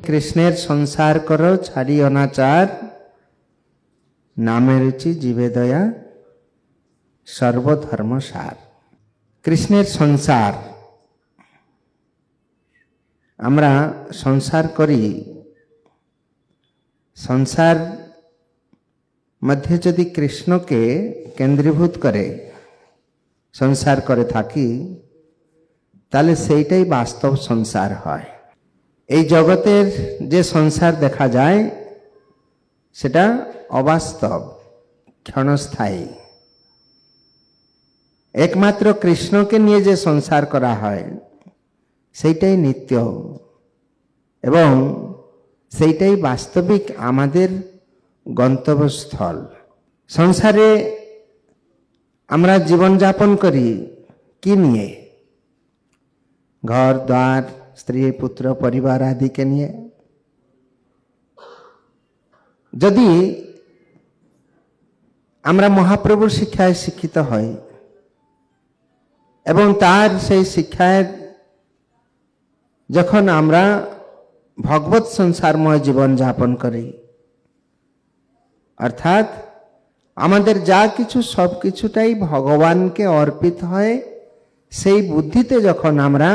কৃষ্ণের সংসার করো ছাড়ি অনাচার, নামে রুচি জীবে দয়া সর্বধর্ম সার। কৃষ্ণের সংসার, আমরা সংসার করি, সংসার মধ্যে যদি কৃষ্ণকে কেন্দ্রীভূত করে সংসার করে থাকি, তাহলে সেইটাই বাস্তব সংসার হয়। এই জগতের যে সংসার দেখা যায় সেটা অবাস্তব, ক্ষণস্থায়ী। একমাত্র কৃষ্ণকে নিয়ে যে সংসার করা হয় সেইটাই নিত্য এবং সেইটাই বাস্তবিক আমাদের গন্তব্যস্থল। সংসারে আমরা জীবনযাপন করি কি নিয়ে? ঘর দ্বার, স্ত্রী পুত্র পরিবার আদিকে নিয়ে। যদি আমরা মহাপ্রভুর শিক্ষায় শিক্ষিত হই এবং তার সেই শিক্ষায় যখন আমরা ভগবত সংসারময় জীবন যাপন করি, অর্থাৎ আমাদের যা কিছু সব কিছুটাই ভগবানকে অর্পিত হয়, সেই বুদ্ধিতে যখন আমরা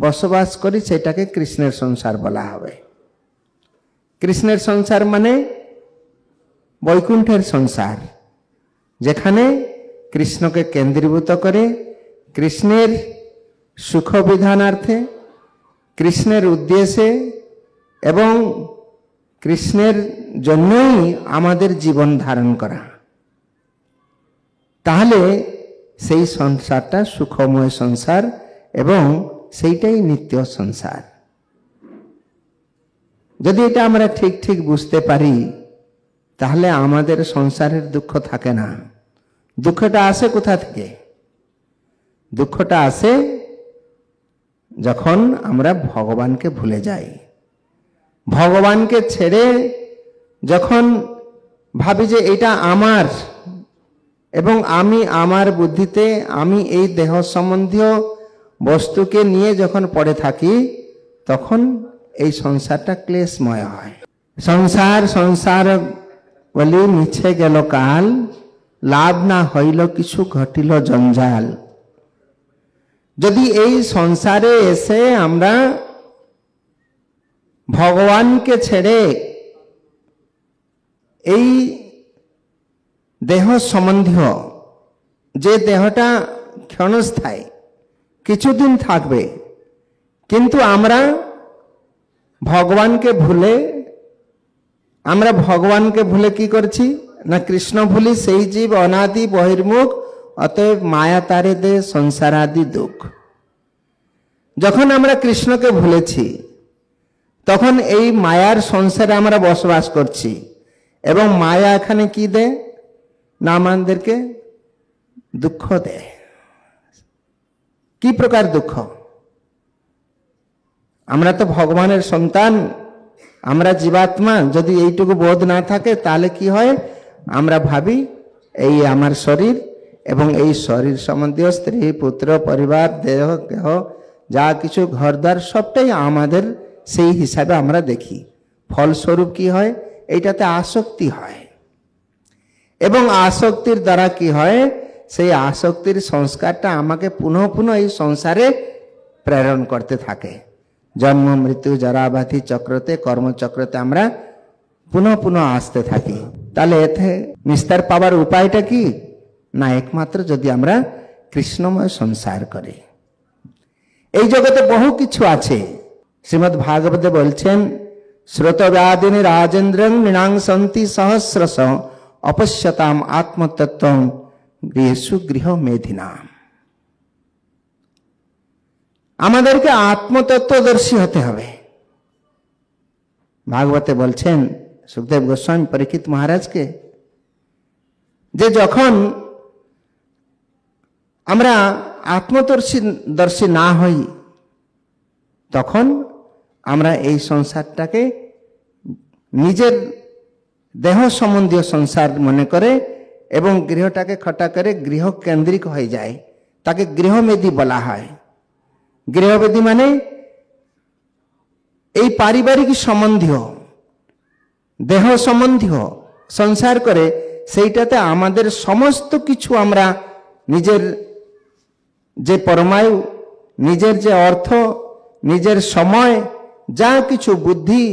বসবাস করি, সেটাকে কৃষ্ণের সংসার বলা হবে। কৃষ্ণের সংসার মানে বৈকুণ্ঠের সংসার, যেখানে কৃষ্ণকে কেন্দ্রীভূত করে কৃষ্ণের সুখ বিধানার্থে, কৃষ্ণের উদ্দেশ্যে এবং কৃষ্ণের জন্যই আমাদের জীবন ধারণ করা। তাহলে সেই সংসারটা সুখময় সংসার এবং সেইটাই নিত্য সংসার। যদি এটা আমরা ঠিক ঠিক বুঝতে পারি, তাহলে আমাদের সংসারের দুঃখ থাকে না। দুঃখটা আসে কোথা থেকে? দুঃখটা আসে যখন আমরা ভগবানকে ভুলে যাই। ভগবানকে ছেড়ে যখন ভাবি যে এটা আমার এবং আমি আমার বুদ্ধিতে আমি এই দেহ সম্বন্ধীয় বস্তুকে নিয়ে যখন পড়ে থাকি, তখন এই সংসারটা ক্লেশময় হয়। সংসার সংসার বলি মিছে গেল কাল, লাভ না হইল কিছু ঘটিল জঞ্জাল। যদি এই সংসারে এসে আমরা ভগবানকে ছেড়ে এই দেহ সম্বন্ধীয় যে দেহটা ক্ষণস্থায়ী, কিছুদিন থাকবে, কিন্তু আমরা ভগবানকে ভুলে কি করছি না, কৃষ্ণ ভুলি সেই জীব অনাদি বহির্মুখ, অতএব মায়া তারে দে সংসার আদি দুঃখ। যখন আমরা কৃষ্ণকে ভুলেছি, তখন এই মায়ার সংসারে আমরা বসবাস করছি এবং মায়া এখানে কি দেয় না, আমাদেরকে দুঃখ দেয়। কি প্রকার দুঃখ? আমরা তো ভগবানের সন্তান, আমরা জীবাত্মা। যদি এইটুকু বোধ না থাকে, তাহলে কি হয়? আমরা ভাবি এই আমার শরীর এবং এই শরীর সম্বন্ধীয় স্ত্রী পুত্র পরিবার দেহ দেহ যা কিছু ঘরদ্বার সবটাই আমাদের, সেই হিসাবে আমরা দেখি। ফলস্বরূপ কি হয়? এইটাতে আসক্তি হয় এবং আসক্তির দ্বারা কি হয়? সেই আসক্তির সংস্কারটা আমাকে পুনঃ পুনঃ এই সংসারে প্রেরণ করতে থাকে। জন্ম মৃত্যু জরা ব্যাধি চক্রতে, কর্মচক্রতে আমরা পুনঃ পুনঃ আসতে থাকি। তাহলে এতে নিস্তার পাওয়ার উপায়টা কি না, একমাত্র যদি আমরা কৃষ্ণময় সংসার করি। এই জগতে বহু কিছু আছে। শ্রীমদ্ ভাগবতে বলছেন, শ্রোতব্যাদিনী রাজেন্দ্রং মৃণাংসন্তি সহস্রশ অপশ্যতাম আত্মতত্ত্বং গৃহেষু গৃহ মেধিনাম। আমাদেরকে আত্মতত্ত্বদর্শী হতে হবে। ভাগবতে বলছেন সুখদেব গোস্বামী পরীক্ষিত মহারাজকে, যে যখন আমরা আত্মদর্শী না হই, তখন আমরা এই সংসারটাকে নিজের দেহ সম্বন্ধীয় সংসার মনে করে এবং গৃহটাকে খটা করে গৃহ কেন্দ্রিক হয়ে যায়। তাকে গৃহমেধি বলা হয়। গৃহমেধি মানে এই পারিবারিক সম্বন্ধীয়, দেহ সম্বন্ধীয় সংসার করে, সেইটাতে আমাদের সমস্ত কিছু আমরা নিজের যে পরমায়ু, নিজের যে অর্থ, নিজের সময়, যা কিছু বুদ্ধি,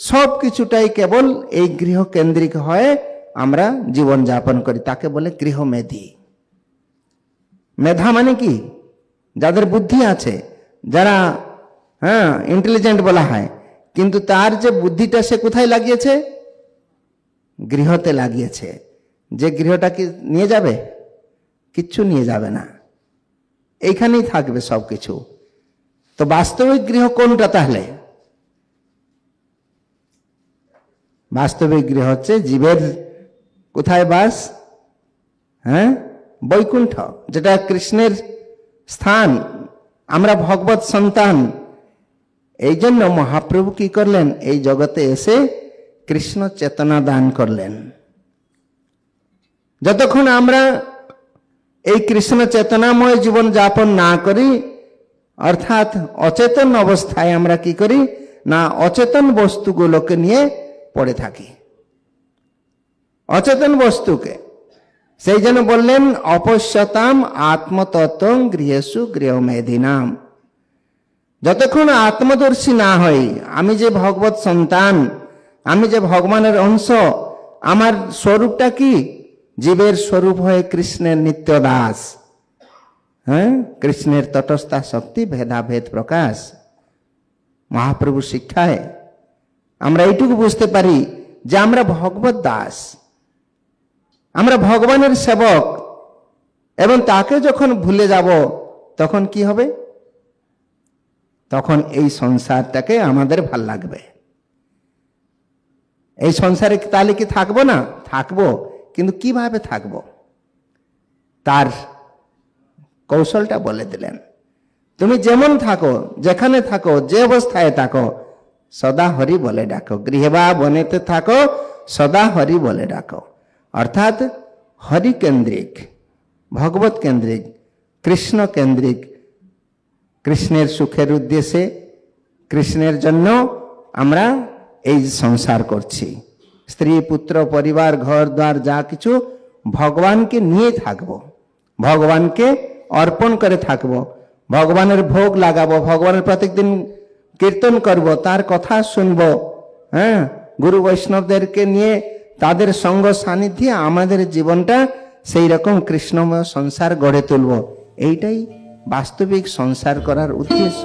সব কিছুটাই কেবল এই গৃহকেন্দ্রিক হয়ে আমরা জীবন যাপন করি। তাকে বলে গৃহমেধি। মেধা মানে কি? যাদের বুদ্ধি আছে, যারা ইন্টেলিজেন্ট বলা হয়, কিন্তু তার যে বুদ্ধিটা সে কোথায় লাগিয়েছে? গৃহতে লাগিয়েছে। যে গৃহটা কি নিয়ে যাবে? কিচ্ছু নিয়ে যাবে না, এইখানেই থাকবে সব কিছু। তো বাস্তবিক গৃহ কোনটা তাহলে? বাস্তবিক গৃহ হচ্ছে জীবের কোথায় বাস? বৈকুণ্ঠ, যেটা কৃষ্ণের স্থান। আমরা ভগবত সন্তান। এই জন্য মহাপ্রভু কি করলেন? এই জগতে এসে কৃষ্ণ চেতনা দান করলেন। যতক্ষণ আমরা এই কৃষ্ণ চেতনাময় জীবন যাপন না করি, অর্থাৎ অচেতন অবস্থায় আমরা কি করি না, অচেতন বস্তুগুলোকে নিয়ে পড়ে থাকি, অচেতন বস্তুকে। সেই জন্য বললেন অপশ্যতাম আত্মতত্ত্ব গৃহেষু গৃহমেধিনাম। যতক্ষণ আত্মদর্শী না হই, আমি যে ভগবত সন্তান, আমি যে ভগবানের অংশ, আমার স্বরূপটা কি? জীবের স্বরূপ হয়ে কৃষ্ণের নিত্য দাস। কৃষ্ণের তটস্থা শক্তি ভেদাভেদ প্রকাশ। মহাপ্রভু শিক্ষায় আমরা এইটুকু বুঝতে পারি যে আমরা ভগবত দাস, আমরা ভগবানের সেবক। এবং তাকে যখন ভুলে যাব তখন কি হবে? তখন এই সংসারটাকে আমাদের ভাল লাগবে। এই সংসারে তাহলে কি থাকবো না? থাকবো, কিন্তু কিভাবে থাকবো তার কৌশলটা বলে দিলেন। তুমি যেমন থাকো, যেখানে থাকো, যে অবস্থায় থাকো, সদা হরি বলে ডাকো। গৃহে বা বনেতে থাকো, সদা হরি বলে ডাকো। অর্থাৎ হরি কেন্দ্রিক, ভগবত কেন্দ্রিক, কৃষ্ণ কেন্দ্রিক। কৃষ্ণের সুখের উদ্দেশ্যে, কৃষ্ণের জন্য আমরা এই সংসার করছি। স্ত্রী, পুত্র, পরিবার, ঘর দ্বার যা কিছু ভগবানকে নিয়ে থাকবো, ভগবানকে অর্পণ করে থাকবো, ভগবানের ভোগ লাগাবো, ভগবানের প্রত্যেকদিন কীর্তন করব, তার কথা শুনবো। গুরু বৈষ্ণবদেরকে নিয়ে তাদের সঙ্গ সান্নিধ্যে আমাদের জীবনটা সেই রকম কৃষ্ণময় সংসার গড়ে তুলব। এইটাই বাস্তবিক সংসার করার উদ্দেশ্য।